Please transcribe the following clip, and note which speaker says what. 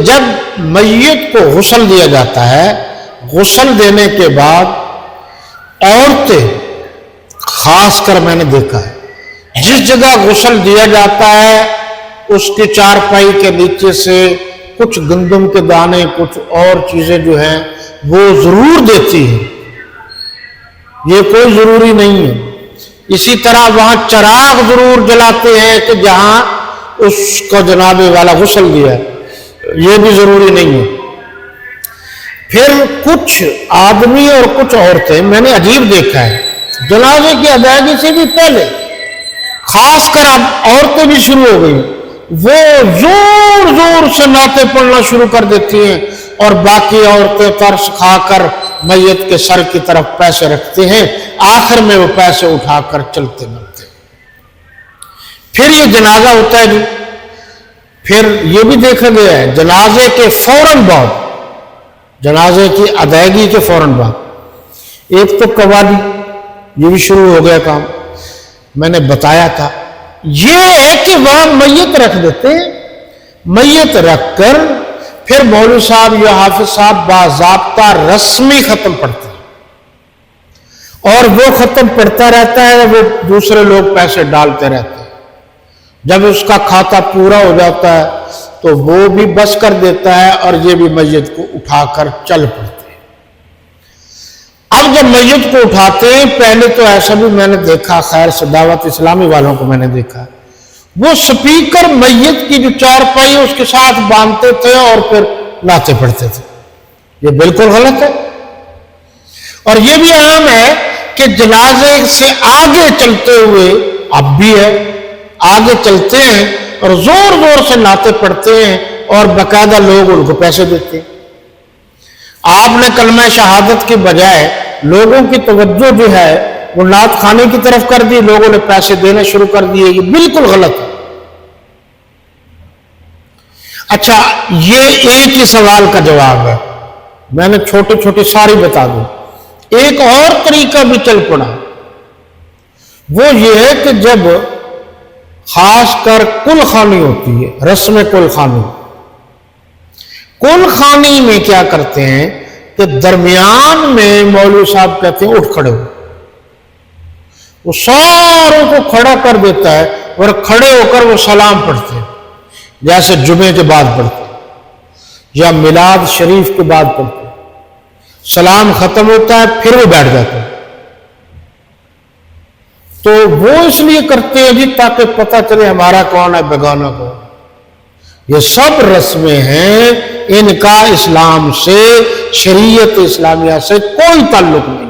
Speaker 1: جب میت کو غسل دیا جاتا ہے، غسل دینے کے بعد عورتیں خاص کر میں نے دیکھا ہے، جس جگہ غسل دیا جاتا ہے اس کی چارپائی کے نیچے سے کچھ گندم کے دانے، کچھ اور چیزیں جو ہیں وہ ضرور دیتی ہیں، یہ کوئی ضروری نہیں ہے۔ اسی طرح وہاں چراغ ضرور جلاتے ہیں کہ جہاں اس کو جناب والا غسل دیا ہے، یہ بھی ضروری نہیں ہے۔ پھر کچھ آدمی اور کچھ عورتیں میں نے عجیب دیکھا ہے، جنازے کی ادائیگی سے بھی پہلے خاص کر اب عورتیں بھی شروع ہو گئی، وہ زور زور سے نعتیں پڑھنا شروع کر دیتی ہیں، اور باقی عورتیں ترس کھا کر میت کے سر کی طرف پیسے رکھتے ہیں، آخر میں وہ پیسے اٹھا کر چلتے بنتے۔ پھر یہ جنازہ ہوتا ہے جی، پھر یہ بھی دیکھا گیا ہے جنازے کے فوراً بعد، جنازے کی ادائیگی کے فوراً بعد ایک تو قوالی، یہ بھی شروع ہو گیا کام، میں نے بتایا تھا۔ یہ ہے کہ وہاں میت رکھ دیتے ہیں، میت رکھ کر پھر مولوی صاحب یا حافظ صاحب باضابطہ رسمی ختم پڑھتے ہیں، اور وہ ختم پڑھتا رہتا ہے، وہ دوسرے لوگ پیسے ڈالتے رہتے ہیں۔ جب اس کا کھاتا پورا ہو جاتا ہے تو وہ بھی بس کر دیتا ہے، اور یہ بھی میت کو اٹھا کر چل پڑتے ہیں۔ اب جب میت کو اٹھاتے ہیں، پہلے تو ایسا بھی میں نے دیکھا، خیر سے دعوت اسلامی والوں کو میں نے دیکھا، وہ سپیکر میت کی جو چارپائی اس کے ساتھ باندھتے تھے اور پھر نعتیں پڑھتے تھے، یہ بالکل غلط ہے۔ اور یہ بھی عام ہے کہ جنازے سے آگے چلتے ہوئے، اب بھی ہے، آگے چلتے ہیں اور زور زور سے نعتیں پڑھتے ہیں، اور باقاعدہ لوگ ان کو پیسے دیتے ہیں۔ آپ نے کلمہ شہادت کے بجائے لوگوں کی توجہ جو ہے وہ نعت خانے کی طرف کر دی، لوگوں نے پیسے دینے شروع کر دیے، یہ بالکل غلط ہے۔ اچھا، یہ ایک ہی سوال کا جواب ہے، میں نے چھوٹے چھوٹے ساری بتا دوں۔ ایک اور طریقہ بھی چل پڑا، وہ یہ ہے کہ جب خاص کر کل خوانی ہوتی ہے، رسم کل خوانی، کل خوانی میں کیا کرتے ہیں کہ درمیان میں مولوی صاحب کہتے ہیں اٹھ کھڑے ہو، وہ ساروں کو کھڑا کر دیتا ہے، اور کھڑے ہو کر وہ سلام پڑھتے ہیں، جیسے جمعے کے بعد پڑھتے ہیں یا میلاد شریف کے بعد پڑھتے ہیں۔ سلام ختم ہوتا ہے، پھر وہ بیٹھ جاتے ہیں۔ تو وہ اس لیے کرتے ہیں جی تاکہ پتہ چلے ہمارا کون ہے، بیگانہ کون۔ یہ سب رسمیں ہیں، ان کا اسلام سے، شریعت اسلامیہ سے کوئی تعلق نہیں۔